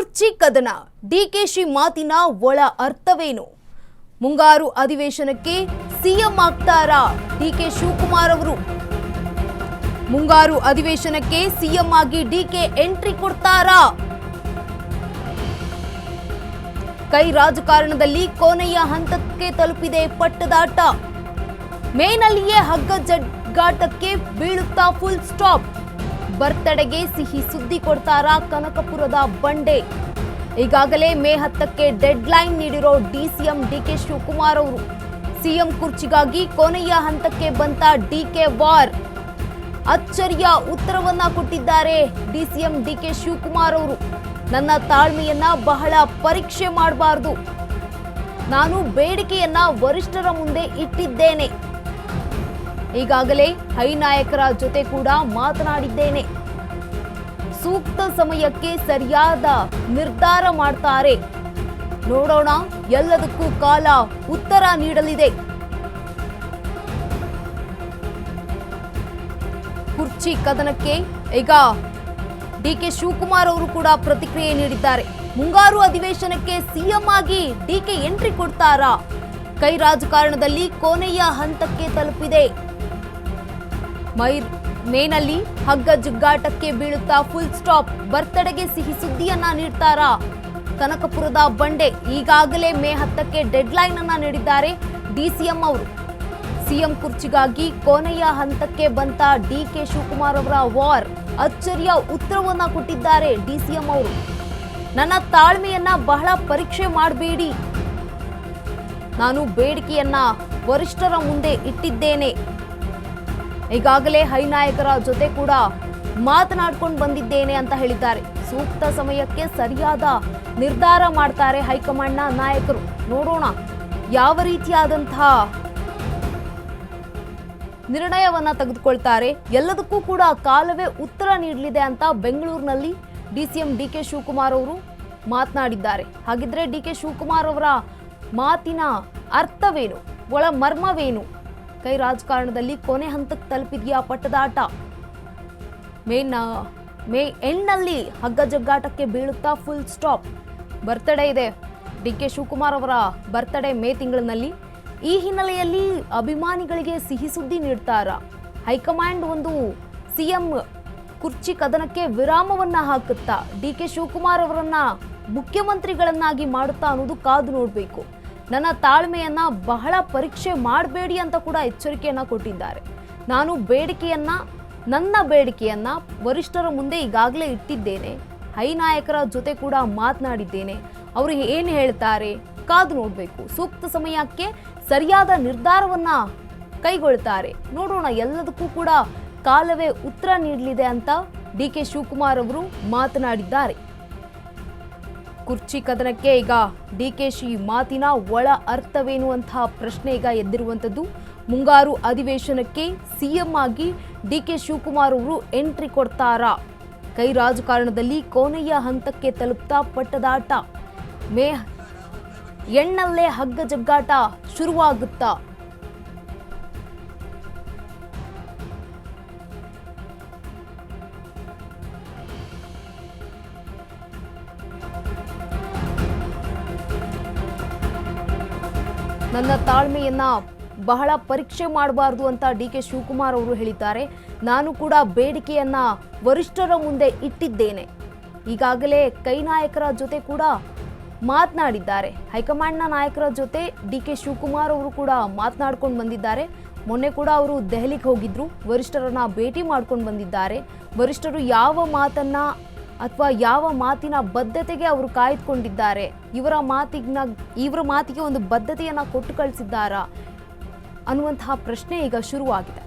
ಕುರ್ಚಿ ಕದನ ಡಿಕೆಶಿ ಮಾತಿನ ಒಳ ಅರ್ಥವೇನು? ಮುಂಗಾರು ಅಧಿವೇಶನಕ್ಕೆ ಸಿಎಂ ಆಗ್ತಾರಾ ಡಿಕೆ ಶಿವಕುಮಾರ್ ಅವರು? ಮುಂಗಾರು ಅಧಿವೇಶನಕ್ಕೆ ಸಿಎಂ ಆಗಿ ಡಿಕೆ ಎಂಟ್ರಿ ಕೊಡ್ತಾರಾ? ಕೈ ರಾಜಕಾರಣದಲ್ಲಿ ಕೊನೆಯ ಹಂತಕ್ಕೆ ತಲುಪಿದೆ ಪಟ್ಟದಾಟ. ಮೇನಲ್ಲಿಯೇ ಹಗ್ಗ ಜಗ್ಗಾಟಕ್ಕೆ ಬೀಳುತ್ತಾ ಫುಲ್ ಸ್ಟಾಪ್. ಬರ್ತ್ಡೇಗೆ ಸಿಹಿ ಸುದ್ದಿ ಕೊಡ್ತಾರಾ ಕನಕಪುರದ ಬಂಡೆ? ಈಗಾಗಲೇ ಮೇ 10ಕ್ಕೆ ಡೆಡ್ ಲೈನ್ ನೀಡಿರೋ ಡಿಸಿಎಂ ಡಿಕೆ ಶಿವಕುಮಾರ್ ಅವರು ಸಿಎಂ ಕುರ್ಚಿಗಾಗಿ ಕೊನೆಯ ಹಂತಕ್ಕೆ ಬಂತ ಡಿಕೆ ವಾರ್. ಅಚ್ಚರಿಯ ಉತ್ತರವನ್ನ ಕೊಟ್ಟಿದ್ದಾರೆ ಡಿಸಿಎಂ ಡಿಕೆ ಶಿವಕುಮಾರ್ ಅವರು. ನನ್ನ ತಾಳ್ಮೆಯನ್ನ ಬಹಳ ಪರೀಕ್ಷೆ ಮಾಡಬಾರದು. ನಾನು ಬೇಡಿಕೆಯನ್ನ ವರಿಷ್ಠರ ಮುಂದೆ ಇಟ್ಟಿದ್ದೇನೆ. ಈಗಾಗಲೇ ಹೈನಾಯಕರ ಜೊತೆ ಕೂಡ ಮಾತನಾಡಿದ್ದೇನೆ. ಸೂಕ್ತ ಸಮಯಕ್ಕೆ ಸರಿಯಾದ ನಿರ್ಧಾರ ಮಾಡ್ತಾರೆ. ನೋಡೋಣ, ಎಲ್ಲದಕ್ಕೂ ಕಾಲ ಉತ್ತರ ನೀಡಲಿದೆ. ಕುರ್ಚಿ ಕದನಕ್ಕೆ ಈಗ ಡಿಕೆ ಶಿವಕುಮಾರ್ ಅವರು ಕೂಡ ಪ್ರತಿಕ್ರಿಯೆ ನೀಡಿದ್ದಾರೆ. ಮುಂಗಾರು ಅಧಿವೇಶನಕ್ಕೆ ಸಿಎಂ ಆಗಿ ಡಿಕೆ ಎಂಟ್ರಿ ಕೊಡ್ತಾರಾ? ಕೈ ರಾಜಕಾರಣದಲ್ಲಿ ಕೊನೆಯ ಹಂತಕ್ಕೆ ತಲುಪಿದೆ. ಮೇನಲ್ಲಿ ಹಗ್ಗ ಜಗ್ಗಾಟಕ್ಕೆ ಬೀಳುತ್ತಾ ಫುಲ್ ಸ್ಟಾಪ್. ಬರ್ತ್ಡೇಗೆ ಸಿಹಿ ಸುದ್ದಿಯನ್ನ ನೀಡ್ತಾರಾ ಕನಕಪುರದ ಬಂಡೆ? ಈಗಾಗಲೇ ಮೇ 10ಕ್ಕೆ ಡೆಡ್ ಲೈನ್ ಅನ್ನ ನೀಡಿದ್ದಾರೆ ಡಿಸಿಎಂ ಅವರು. ಸಿಎಂ ಕುರ್ಚಿಗಾಗಿ ಕೊನೆಯ ಹಂತಕ್ಕೆ ಬಂತ ಡಿಕೆ ಶಿವಕುಮಾರ್ ಅವರ ವಾರ್. ಅಚ್ಚರಿಯ ಉತ್ತರವನ್ನ ಕೊಟ್ಟಿದ್ದಾರೆ ಡಿಸಿಎಂ ಅವರು. ನನ್ನ ತಾಳ್ಮೆಯನ್ನ ಬಹಳ ಪರೀಕ್ಷೆ ಮಾಡಬೇಡಿ. ನಾನು ಬೇಡಿಕೆಯನ್ನ ವರಿಷ್ಠರ ಮುಂದೆ ಇಟ್ಟಿದ್ದೇನೆ. ಈಗಾಗಲೇ ಹೈನಾಯಕರ ಜೊತೆ ಕೂಡ ಮಾತನಾಡ್ಕೊಂಡು ಬಂದಿದ್ದೇನೆ ಅಂತ ಹೇಳಿದ್ದಾರೆ. ಸೂಕ್ತ ಸಮಯಕ್ಕೆ ಸರಿಯಾದ ನಿರ್ಧಾರ ಮಾಡ್ತಾರೆ ಹೈಕಮಾಂಡ್ನ ನಾಯಕರು. ನೋಡೋಣ ಯಾವ ರೀತಿಯಾದಂತಹ ನಿರ್ಣಯವನ್ನ ತೆಗೆದುಕೊಳ್ತಾರೆ. ಎಲ್ಲದಕ್ಕೂ ಕೂಡ ಕಾಲವೇ ಉತ್ತರ ನೀಡಲಿದೆ ಅಂತ ಬೆಂಗಳೂರಿನಲ್ಲಿ ಡಿಸಿಎಂ ಡಿಕೆ ಶಿವಕುಮಾರ್ ಅವರು ಮಾತನಾಡಿದ್ದಾರೆ. ಹಾಗಿದ್ರೆ ಡಿಕೆ ಶಿವಕುಮಾರ್ ಅವರ ಮಾತಿನ ಅರ್ಥವೇನು, ಒಳ ಮರ್ಮವೇನು? ಕೈ ರಾಜಕಾರಣದಲ್ಲಿ ಕೊನೆ ಹಂತಕ್ಕೆ ತಲುಪಿದೆಯಾ ಪಟ್ಟದಾಟ? ಮೇ ಎಂಡ್ನಲ್ಲಿ ಹಗ್ಗ ಜಗ್ಗಾಟಕ್ಕೆ ಬೀಳುತ್ತಾ ಫುಲ್ ಸ್ಟಾಪ್. ಬರ್ತ್ಡೇ ಇದೆ ಡಿಕೆ ಶಿವಕುಮಾರ್ ಅವರ ಬರ್ತ್ಡೇ ಮೇ ತಿಂಗಳಿನಲ್ಲಿ. ಈ ಹಿನ್ನೆಲೆಯಲ್ಲಿ ಅಭಿಮಾನಿಗಳಿಗೆ ಸಿಹಿ ಸುದ್ದಿ ನೀಡ್ತಾರಾ? ಹೈಕಮಾಂಡ್ ಒಂದು ಸಿಎಂ ಕುರ್ಚಿ ಕದನಕ್ಕೆ ವಿರಾಮವನ್ನ ಹಾಕುತ್ತಾ ಡಿಕೆ ಶಿವಕುಮಾರ್ ಅವರನ್ನ ಮುಖ್ಯಮಂತ್ರಿಗಳನ್ನಾಗಿ ಮಾಡುತ್ತಾ ಅನ್ನೋದು ಕಾದು ನೋಡಬೇಕು. ನನ್ನ ತಾಳ್ಮೆಯನ್ನ ಬಹಳ ಪರೀಕ್ಷೆ ಮಾಡಬೇಡಿ ಅಂತ ಕೂಡ ಎಚ್ಚರಿಕೆಯನ್ನ ಕೊಟ್ಟಿದ್ದಾರೆ. ನಾನು ನನ್ನ ಬೇಡಿಕೆಯನ್ನ ವರಿಷ್ಠರ ಮುಂದೆ ಈಗಾಗಲೇ ಇಟ್ಟಿದ್ದೇನೆ. ಹೈನಾಯಕರ ಜೊತೆ ಕೂಡ ಮಾತನಾಡಿದ್ದೇನೆ. ಅವರು ಏನು ಹೇಳ್ತಾರೆ ಕಾದು ನೋಡಬೇಕು. ಸೂಕ್ತ ಸಮಯಕ್ಕೆ ಸರಿಯಾದ ನಿರ್ಧಾರವನ್ನ ಕೈಗೊಳ್ತಾರೆ. ನೋಡೋಣ, ಎಲ್ಲದಕ್ಕೂ ಕೂಡ ಕಾಲವೇ ಉತ್ತರ ನೀಡಲಿದೆ ಅಂತ ಡಿಕೆ ಶಿವಕುಮಾರ್ ಅವರು ಮಾತನಾಡಿದ್ದಾರೆ. ಕುರ್ಚಿ ಕದನಕ್ಕೆ ಈಗ ಡಿಕೆಶಿ ಮಾತಿನ ಒಳ ಅರ್ಥವೇನು ಅಂತ ಪ್ರಶ್ನೆ ಈಗ ಎದ್ದಿರುವಂಥದ್ದು. ಮುಂಗಾರು ಅಧಿವೇಶನಕ್ಕೆ ಸಿಎಂ ಆಗಿ ಡಿಕೆ ಶಿವಕುಮಾರ್ ಅವರು ಎಂಟ್ರಿ ಕೊಡ್ತಾರಾ? ಕೈ ರಾಜಕಾರಣದಲ್ಲಿ ಕೊನೆಯ ಹಂತಕ್ಕೆ ತಲುಪ್ತಾ ಪಟ್ಟದಾಟ. ಮೇ ಎಣ್ಣಲ್ಲೇ ಹಗ್ಗ ಜಗ್ಗಾಟ ಶುರುವಾಗುತ್ತಾ? ನನ್ನ ತಾಳ್ಮೆಯನ್ನ ಬಹಳ ಪರೀಕ್ಷೆ ಮಾಡಬಾರದು ಅಂತ ಡಿಕೆ ಶಿವಕುಮಾರ್ ಅವರು ಹೇಳಿದ್ದಾರೆ. ನಾನು ಕೂಡ ಬೇಡಿಕೆಯನ್ನ ವರಿಷ್ಠರ ಮುಂದೆ ಇಟ್ಟಿದ್ದೇನೆ. ಈಗಾಗಲೇ ಕೈ ನಾಯಕರ ಜೊತೆ ಕೂಡ ಮಾತನಾಡಿದ್ದಾರೆ. ಹೈಕಮಾಂಡ್ನ ನಾಯಕರ ಜೊತೆ ಡಿಕೆ ಶಿವಕುಮಾರ್ ಅವರು ಕೂಡ ಮಾತನಾಡ್ಕೊಂಡು ಬಂದಿದ್ದಾರೆ. ಮೊನ್ನೆ ಕೂಡ ಅವರು ದೆಹಲಿಗೆ ಹೋಗಿದ್ರು, ವರಿಷ್ಠರನ್ನ ಭೇಟಿ ಮಾಡ್ಕೊಂಡು ಬಂದಿದ್ದಾರೆ. ವರಿಷ್ಠರು ಯಾವ ಮಾತನ್ನ ಅಥವಾ ಯಾವ ಮಾತಿನ ಬದ್ಧತೆಗೆ ಅವರು ಕಾಯ್ದುಕೊಂಡಿದ್ದಾರೆ, ಇವರ ಮಾತಿಗೆ ಒಂದು ಬದ್ಧತೆಯನ್ನ ಕೊಟ್ಟು ಕಳಿಸಿದ್ದಾರಾ ಅನ್ನುವಂತಹ ಪ್ರಶ್ನೆ ಈಗ ಶುರುವಾಗಿದೆ.